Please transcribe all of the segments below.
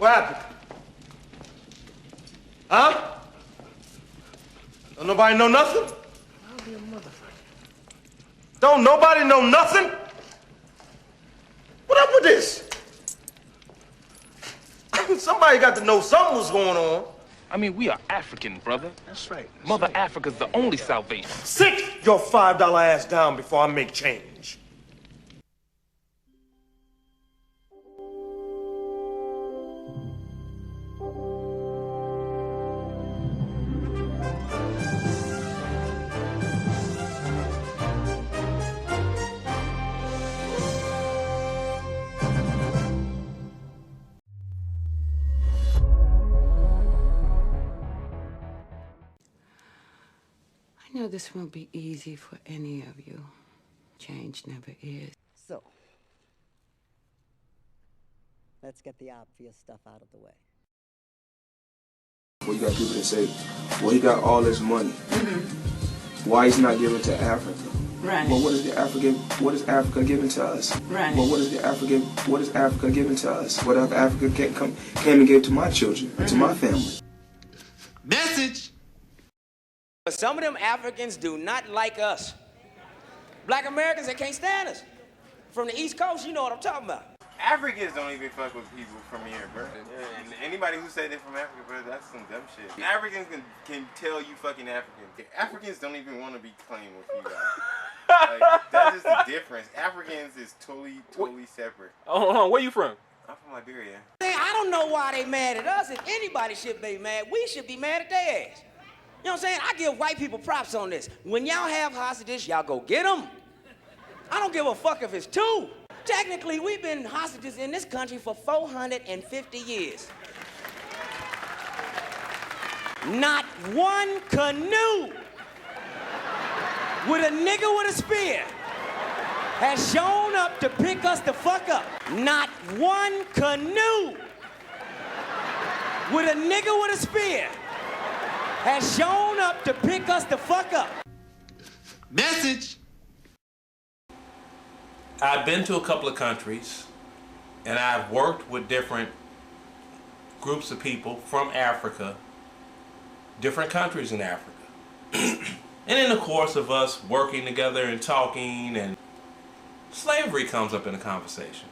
What happened? Huh? Don't nobody know nothing? I'll be a motherfucker. Don't nobody know nothing? What up with this? Somebody got to know something was going on. I mean, we are African, brother. That's right. Mother Africa's the only salvation. Sit your $5 ass down before I make change. I know this won't be easy for any of you. Change never is. So, let's get the obvious stuff out of the way. Well, you got people that say, well, he got all this money. Why he's not giving to Africa? Right. Well, what is Africa giving to us? Right. Well, what is Africa giving to us? What if Africa came and gave to my children, to my family? Message! But some of them Africans do not like us. Black Americans, they can't stand us. From the East Coast, you know what I'm talking about. Africans don't even fuck with people from here, bro. Yeah, and anybody who say they're from Africa, bro, that's some dumb shit. Africans can tell you fucking African. Africans don't even want to be claimed with you guys. Like, that's just the difference. Africans is totally separate. Oh, hold on. Where you from? I'm from Liberia. I don't know why they mad at us. If anybody should be mad, we should be mad at their ass. You know what I'm saying? I give white people props on this. When y'all have hostages, y'all go get them. I don't give a fuck if it's 2. Technically, we've been hostages in this country for 450 years. Not one canoe with a nigga with a spear has shown up to pick us the fuck up. Not one canoe with a nigga with a spear has shown up to pick us the fuck up. Message! I've been to a couple of countries, and I've worked with different groups of people from Africa, different countries in Africa. And in the course of us working together and talking, and slavery comes up in the conversation.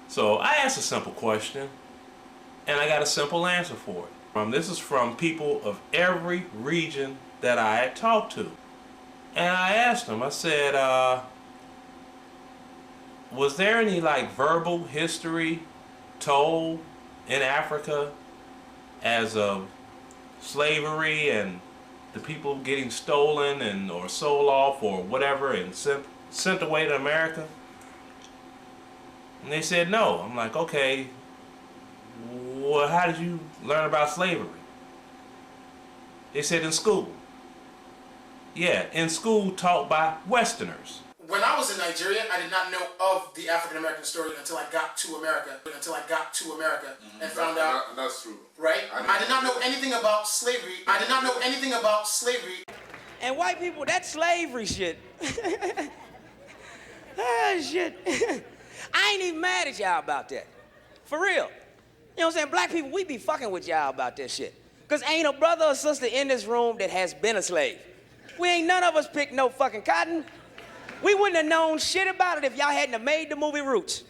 So I asked a simple question, and I got a simple answer for it. This is from people of every region that I had talked to. And I asked them, I said, was there any like verbal history told in Africa as of slavery and the people getting stolen and or sold off or whatever and sent away to America? And they said no. I'm like, okay, well, how did you learn about slavery? They said in school. Yeah, in school taught by Westerners. When I was in Nigeria, I did not know of the African American story until I got to America. And found out. That's true. Right? I did not know anything about slavery. And white people, that slavery shit. Shit. I ain't even mad at y'all about that. For real. You know what I'm saying? Black people, we be fucking with y'all about that shit. Because ain't a brother or sister in this room that has been a slave. We ain't none of us picked no fucking cotton. We wouldn't have known shit about it if y'all hadn't have made the movie Roots.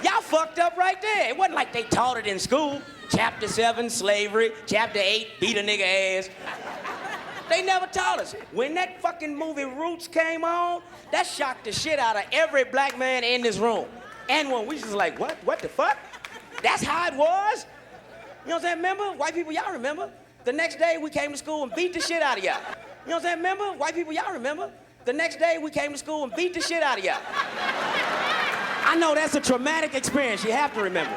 Y'all fucked up right there. It wasn't like they taught it in school. Chapter 7, slavery. Chapter 8, beat a nigga ass. They never taught us. When that fucking movie Roots came on, that shocked the shit out of every black man in this room. And when we just like, what? What the fuck? That's how it was? You know what I'm saying? Remember? White people, y'all remember? The next day we came to school and beat the shit out of y'all. You know what I'm saying? Remember? White people, y'all remember? The next day we came to school and beat the shit out of y'all. I know that's a traumatic experience. You have to remember.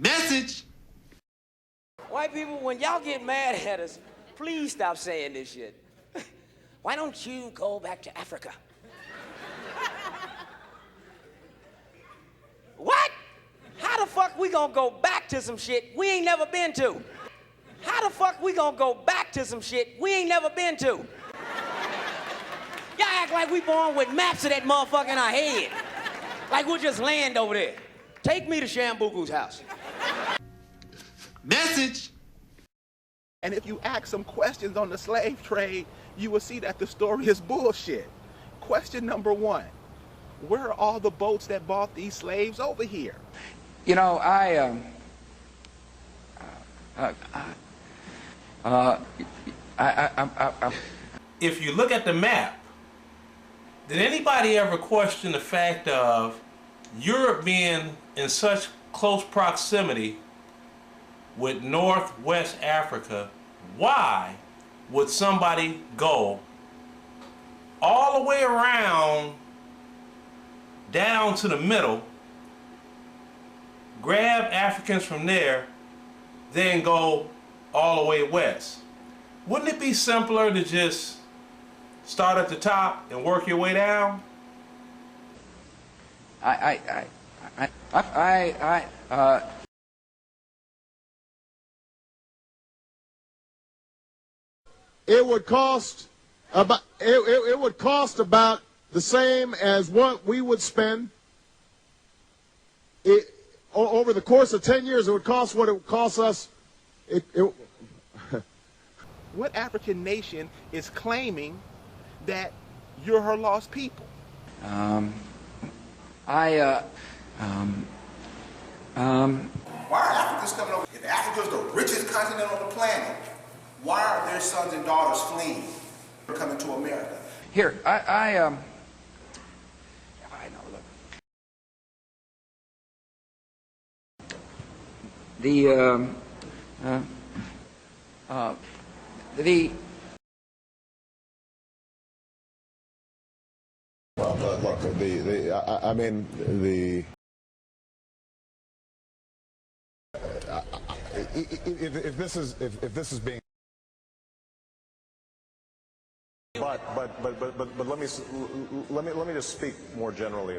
Message! White people, when y'all get mad at us, please stop saying this shit. Why don't you go back to Africa? What? How the fuck we gonna go back to some shit we ain't never been to? How the fuck we gonna go back to some shit we ain't never been to? Y'all act like we born with maps of that motherfucker in our head. Like we'll just land over there. Take me to Shambuku's house. Message. And if you ask some questions on the slave trade, you will see that the story is bullshit. Question number one, where are all the boats that brought these slaves over here? You know, If you look at the map, did anybody ever question the fact of Europe being in such close proximity with Northwest Africa? Why would somebody go all the way around down to the middle, grab Africans from there, then go all the way west? Wouldn't it be simpler to just start at the top and work your way down? It would cost about it would cost about the same as what we would spend over the course of 10 years. It would cost what it would cost us. What African nation is claiming that you're her lost people? Why are Africans coming over? If Africa is the richest continent on the planet, why are their sons and daughters fleeing or coming to America? Here, I know, look. Well, look, I mean, if this is being, but let me just speak more generally.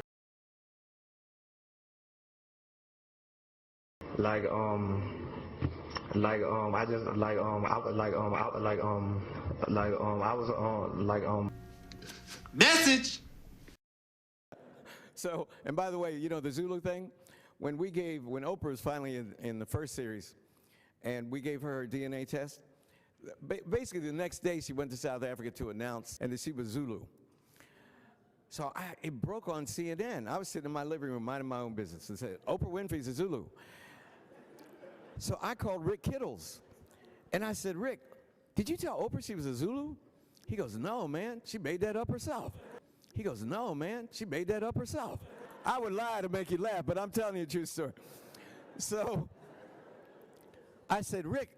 Message. So, and by the way, you know the Zulu thing? When Oprah was finally in the first series, and we gave her DNA test, basically the next day she went to South Africa to announce and that she was Zulu. So it broke on CNN. I was sitting in my living room minding my own business and said, Oprah Winfrey's a Zulu. So I called Rick Kittles, and I said, Rick, did you tell Oprah she was a Zulu? He goes, no, man, she made that up herself. He goes, no, man, she made that up herself. I would lie to make you laugh, but I'm telling you a true story. So I said, Rick,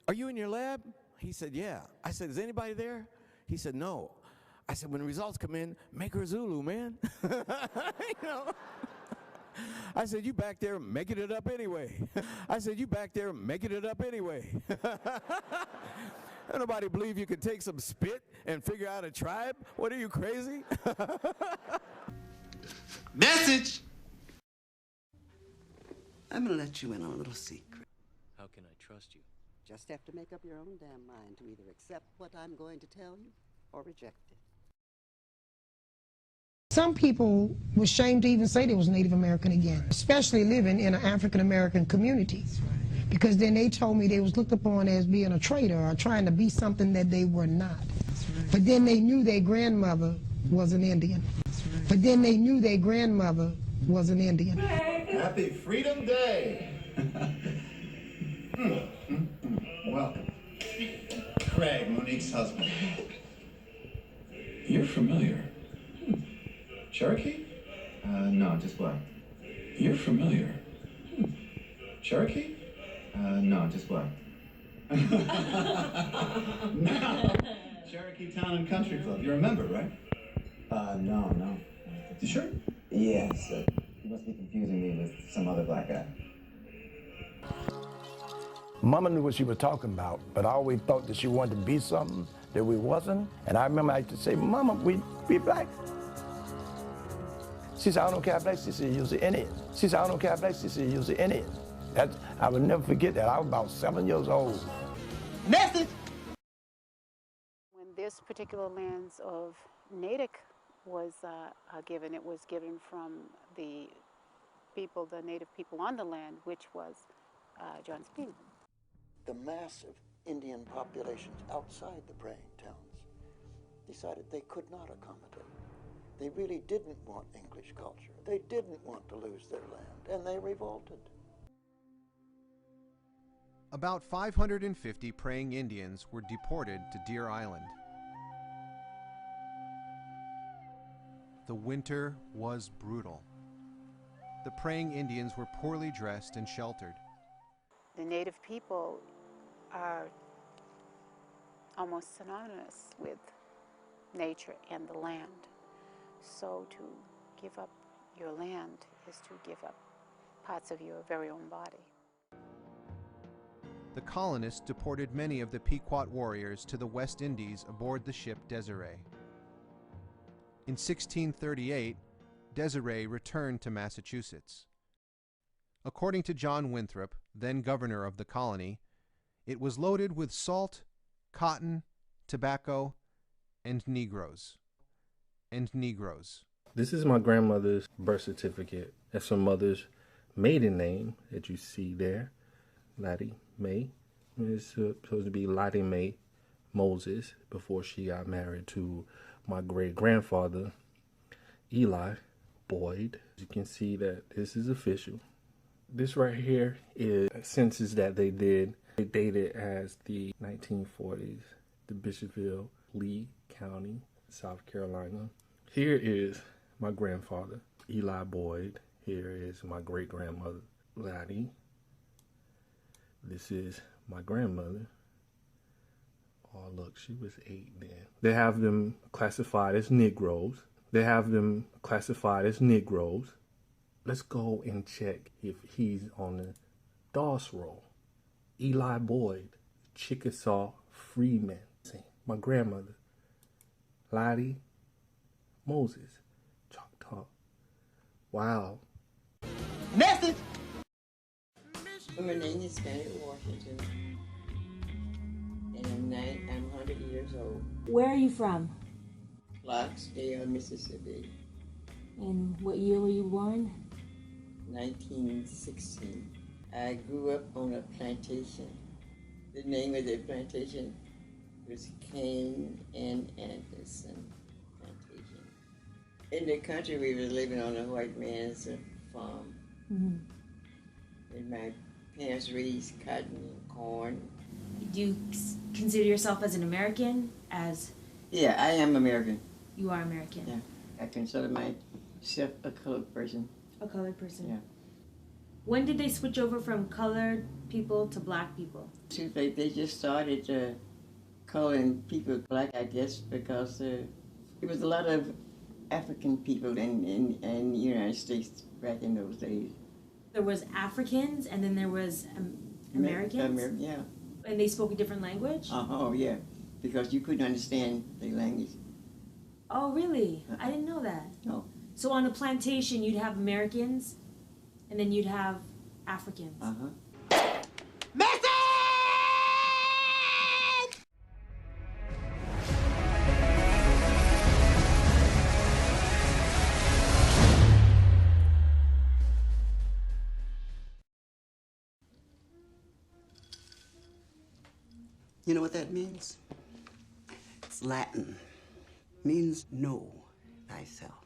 are you in your lab? He said, yeah. I said, is anybody there? He said, no. I said, when the results come in, make her Zulu, man. You know? I said, you back there making it up anyway. I said, you back there making it up anyway. Nobody believe you can take some spit and figure out a tribe? What are you, crazy? Message. I'm gonna let you in on a little secret. How can I trust you? Just have to make up your own damn mind to either accept what I'm going to tell you or reject it. Some people were ashamed to even say they was Native American again, especially living in an African American community. Because then they told me they was looked upon as being a traitor or trying to be something that they were not. Right. But then they knew their grandmother was an Indian. Right. But then they knew their grandmother was an Indian. Happy Freedom Day. Welcome. Craig, Monique's husband. You're familiar. Cherokee? No, just black. You're familiar. Cherokee? No, just black. No. Cherokee Town and Country Club. You remember, right? No. You sure? Yes. You must be confusing me with some other black guy. Mama knew what she was talking about, but I always thought that she wanted to be something that we wasn't. And I remember I used to say, Mama, we black. She said, I don't care black. She said, you're the Indian. She said, I don't care black. She said, you're the Indian. I would never forget that. I was about 7 years old. Message! When this particular lens of Natick was given, it was given from the people, the native people on the land, which was John Speed. The massive Indian populations outside the praying towns decided they could not accommodate. They really didn't want English culture. They didn't want to lose their land, and they revolted. About 550 praying Indians were deported to Deer Island. The winter was brutal. The praying Indians were poorly dressed and sheltered. The native people are almost synonymous with nature and the land. So to give up your land is to give up parts of your very own body. The colonists deported many of the Pequot warriors to the West Indies aboard the ship Desiree. In 1638, Desiree returned to Massachusetts. According to John Winthrop, then governor of the colony, it was loaded with salt, cotton, tobacco, and Negroes. This is my grandmother's birth certificate. That's her mother's maiden name that you see there, Lottie Mae. It's supposed to be Lottie Mae Moses before she got married to my great-grandfather, Eli Boyd. You can see that this is official. This right here is a census that they did. They dated as the 1940s, the Bishopville, Lee County, South Carolina. Here is my grandfather, Eli Boyd. Here is my great-grandmother, Lottie. This is my grandmother. Oh, look, she was 8 then. They have them classified as Negroes. Let's go and check if he's on the DOS roll. Eli Boyd, Chickasaw Freeman. My grandmother, Lottie Moses, Choctaw. Wow. Message! My name is Fanny Washington, and I'm 100 years old. Where are you from? Clarksdale, Mississippi. And what year were you born? 1916. I grew up on a plantation. The name of the plantation was Kane and Anderson Plantation. In the country, we were living on a white man's farm. Mm-hmm. And my parents raised cotton and corn. Do you consider yourself as an American? Yeah, I am American. You are American? Yeah. I consider myself a colored person. A colored person? Yeah. When did they switch over from colored people to black people? They just started calling people black, I guess, because there was a lot of African people in the United States back in those days. There was Africans, and then there was Americans? Yeah. And they spoke a different language? Oh, yeah, because you couldn't understand their language. Oh, really? I didn't know that. No. So on a plantation, you'd have Americans, and then you'd have Africans. Message! You know what that means? It's Latin. Means know thyself.